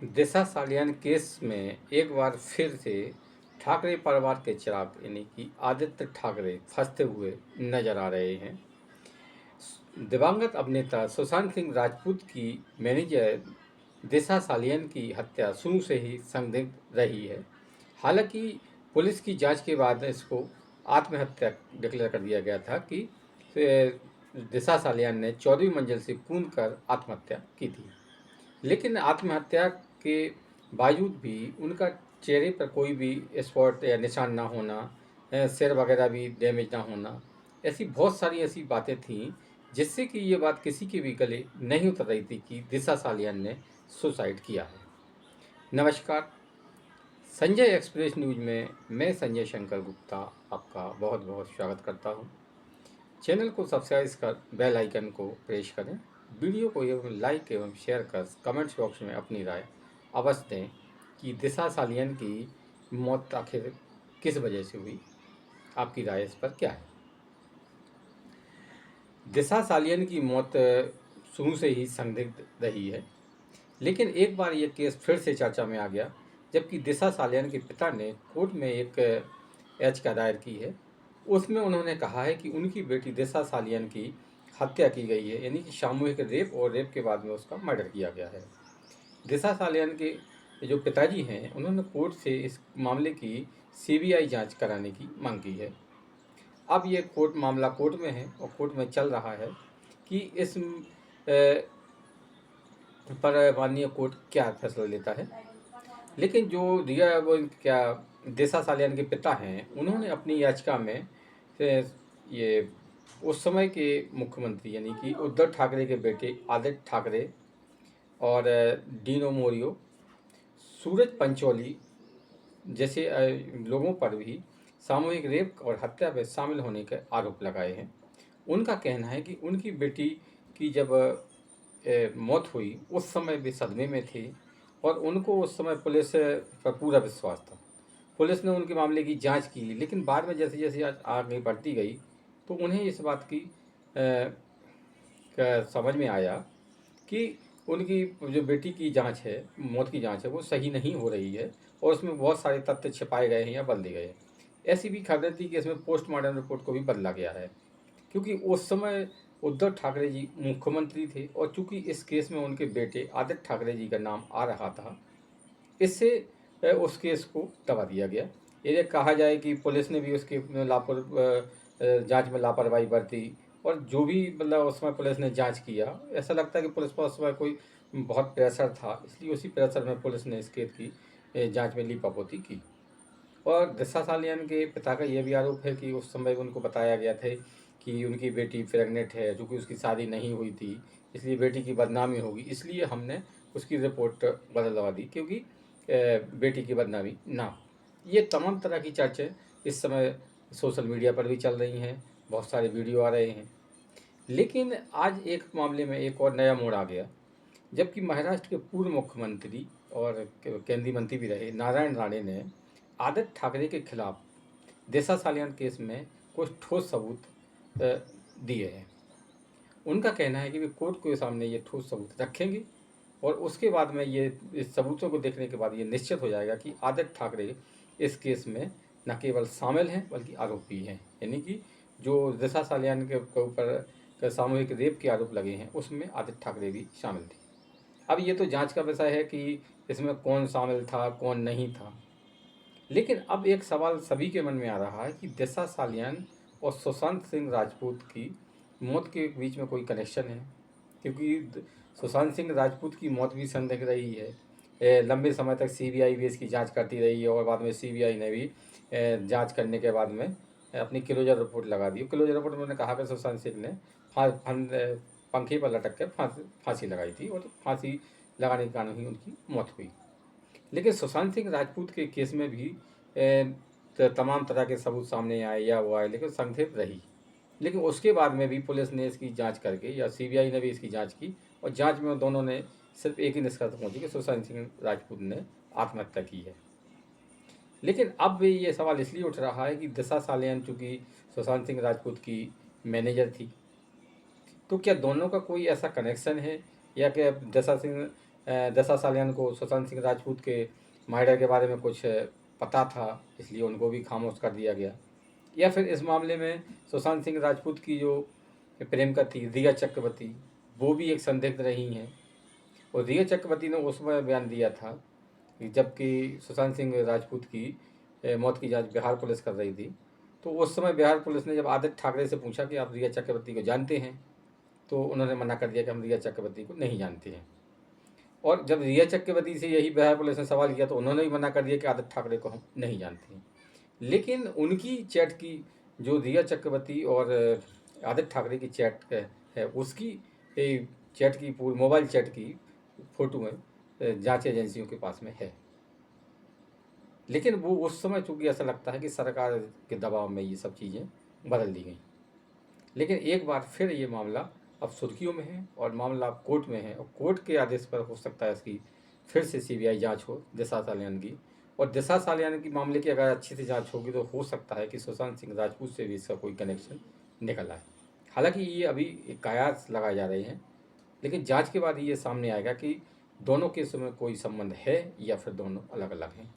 दिशा Salian case में एक बार फिर से ठाकरे परिवार के चिराग यानी कि आदित्य ठाकरे फंसते हुए नजर आ रहे हैं। दिवंगत अभिनेता सुशांत सिंह राजपूत की मैनेजर दिशा सालियान की हत्या शुरू से ही संदिग्ध रही है। हालांकि पुलिस की जांच के बाद इसको आत्महत्या डिक्लेयर कर दिया गया था कि दिशा सालियान ने 14वीं मंजिल से कूद कर आत्महत्या की थी। लेकिन आत्महत्या के बावजूद भी उनका चेहरे पर कोई भी स्पॉट या निशान ना होना, सिर वगैरह भी डैमेज ना होना, ऐसी बहुत सारी ऐसी बातें थीं जिससे कि ये बात किसी के भी गले नहीं उतर रही थी कि दिशा सालियान ने सुसाइड किया है। नमस्कार, संजय एक्सप्रेस न्यूज में मैं संजय शंकर गुप्ता आपका बहुत बहुत स्वागत करता हूँ। चैनल को सब्सक्राइब कर बेल आइकन को प्रेस करें। वीडियो को एवं लाइक एवं शेयर कर कमेंट्स बॉक्स में अपनी राय अवश्य दें कि दिशा सालियान की मौत आखिर किस वजह से हुई। आपकी राय इस पर क्या है? दिशा सालियान की मौत शुरू से ही संदिग्ध रही है, लेकिन एक बार ये केस फिर से चर्चा में आ गया जबकि दिशा सालियान के पिता ने कोर्ट में एक याचिका दायर की है। उसमें उन्होंने कहा है कि उनकी बेटी दिशा सालियान की हत्या की गई है, यानी कि सामूहिक रेप और रेप के बाद में उसका मर्डर किया गया है। दिशा सालियान के जो पिताजी हैं उन्होंने कोर्ट से इस मामले की सीबीआई जांच कराने की मांग की है। अब ये मामला कोर्ट में है और कोर्ट में चल रहा है कि इस पर माननीय कोर्ट क्या फैसला लेता है। लेकिन जो दिया वो क्या दिशा सालियान के पिता हैं उन्होंने अपनी याचिका में ये उस समय के मुख्यमंत्री यानी कि उद्धव ठाकरे के बेटे आदित्य ठाकरे और डीनो मोरियो, सूरज पंचौली जैसे लोगों पर भी सामूहिक रेप और हत्या में शामिल होने के आरोप लगाए हैं। उनका कहना है कि उनकी बेटी की जब मौत हुई उस समय वे सदमे में थे और उनको उस समय पुलिस पर पूरा विश्वास था। पुलिस ने उनके मामले की जांच की, लेकिन बाद में जैसे जैसे आगे बढ़ती गई तो उन्हें इस बात की समझ में आया कि उनकी जो बेटी की जांच है, मौत की जांच है, वो सही नहीं हो रही है और उसमें बहुत सारे तथ्य छिपाए गए हैं या बदल दिए गए हैं। ऐसी भी खबर थी कि इसमें पोस्टमार्टम रिपोर्ट को भी बदला गया है, क्योंकि उस समय उद्धव ठाकरे जी मुख्यमंत्री थे और चूंकि इस केस में उनके बेटे आदित्य ठाकरे जी का नाम आ रहा था, इससे उस केस को दबा दिया गया। ये कहा जाए कि पुलिस ने भी उसके जांच में लापरवाही बरती और जो भी मतलब उसमें पुलिस ने जांच किया, ऐसा लगता है कि पुलिस पर उस समय कोई बहुत प्रेशर था, इसलिए उसी प्रेशर में पुलिस ने इस केस की जांच में लीपापोती की। और दिशा सालियान के पिता का यह भी आरोप है कि उस समय उनको बताया गया था कि उनकी बेटी प्रेग्नेंट है, चूँकि उसकी शादी नहीं हुई थी, इसलिए बेटी की बदनामी होगी, इसलिए हमने उसकी रिपोर्ट बदलवा दी क्योंकि बेटी की बदनामी ना हो। ये तमाम तरह की चर्चाएँ इस समय सोशल मीडिया पर भी चल रही हैं, बहुत सारे वीडियो आ रहे हैं। लेकिन आज एक मामले में एक और नया मोड़ आ गया, जबकि महाराष्ट्र के पूर्व मुख्यमंत्री और केंद्रीय मंत्री भी रहे नारायण राणे ने आदित्य ठाकरे के खिलाफ दिशा सालियान केस में कुछ ठोस सबूत दिए हैं। उनका कहना है कि वे कोर्ट के सामने ये ठोस सबूत रखेंगे और उसके बाद में ये इस सबूतों को देखने के बाद ये निश्चित हो जाएगा कि आदित्य ठाकरे इस केस में न केवल शामिल हैं बल्कि आरोपी हैं, यानी कि जो दिशा सालियान के ऊपर सामूहिक रेप के आरोप लगे हैं उसमें आदित्य ठाकरे भी शामिल थे। अब ये तो जांच का विषय है कि इसमें कौन शामिल था कौन नहीं था, लेकिन अब एक सवाल सभी के मन में आ रहा है कि दिशा सालियान और सुशांत सिंह राजपूत की मौत के बीच में कोई कनेक्शन है, क्योंकि सुशांत सिंह राजपूत की मौत भी संदिग्ध रही है। लंबे समय तक सीबीआई भी इसकी जांच करती रही है और बाद में सीबीआई ने भी जांच करने के बाद में अपनी क्लोजर रिपोर्ट लगा दी। क्लोजर रिपोर्ट में उन्होंने कहा कि सुशांत सिंह ने पंखे पर लटक कर फांसी लगाई थी और फांसी लगाने के कारण ही उनकी मौत हुई। लेकिन सुशांत सिंह राजपूत के केस में भी तमाम तरह के सबूत सामने आए या वो आए, लेकिन संदिग्ध रही। लेकिन उसके बाद में भी पुलिस ने इसकी जांच करके या सीबीआई ने भी इसकी जांच की और जांच में दोनों ने सिर्फ एक ही निष्कर्ष पहुंची कि सुशांत सिंह राजपूत ने आत्महत्या की है। लेकिन अब भी ये सवाल इसलिए उठ रहा है कि दिशा सालियान चूँकि सुशांत सिंह राजपूत की मैनेजर थी, तो क्या दोनों का कोई ऐसा कनेक्शन है या क्या दिशा सिंह दशा सालियान को सुशांत सिंह राजपूत के मर्डर के बारे में कुछ पता था, इसलिए उनको भी खामोश कर दिया गया। या फिर इस मामले में सुशांत सिंह राजपूत की जो प्रेमिका थी रिया चक्रवर्ती, वो भी एक संदिग्ध रही हैं। और रिया चक्रवर्ती ने उस समय बयान दिया था कि जबकि सुशांत सिंह राजपूत की मौत की जांच बिहार पुलिस कर रही थी, तो उस समय बिहार पुलिस ने जब आदित्य ठाकरे से पूछा कि आप रिया चक्रवर्ती को जानते हैं, तो उन्होंने मना कर दिया कि हम रिया चक्रवर्ती को नहीं जानते हैं। और जब रिया चक्रवर्ती से यही बिहार पुलिस ने सवाल किया तो उन्होंने भी मना कर दिया कि आदित्य ठाकरे को हम नहीं जानते हैं। लेकिन उनकी चैट की, जो रिया चक्रवर्ती और आदित्य ठाकरे की चैट है, उसकी चैट की पूरी मोबाइल चैट की फ़ोटो जांच एजेंसियों के पास में है। लेकिन वो उस समय चूँकि ऐसा लगता है कि सरकार के दबाव में ये सब चीज़ें बदल दी गई। लेकिन एक बार फिर ये मामला अब सुर्खियों में है और मामला अब कोर्ट में है, और कोर्ट के आदेश पर हो सकता है इसकी फिर से सीबीआई जांच हो दिशा सालियान की। और दिशा सालियान की मामले की अगर अच्छी से जांच होगी तो हो सकता है कि सुशांत सिंह राजपूत से भी इसका कोई कनेक्शन निकल आए। हालांकि ये अभी कयास लगाए जा रहे हैं, लेकिन जांच के बाद ये सामने आएगा कि दोनों केसों में कोई संबंध है या फिर दोनों अलग अलग हैं।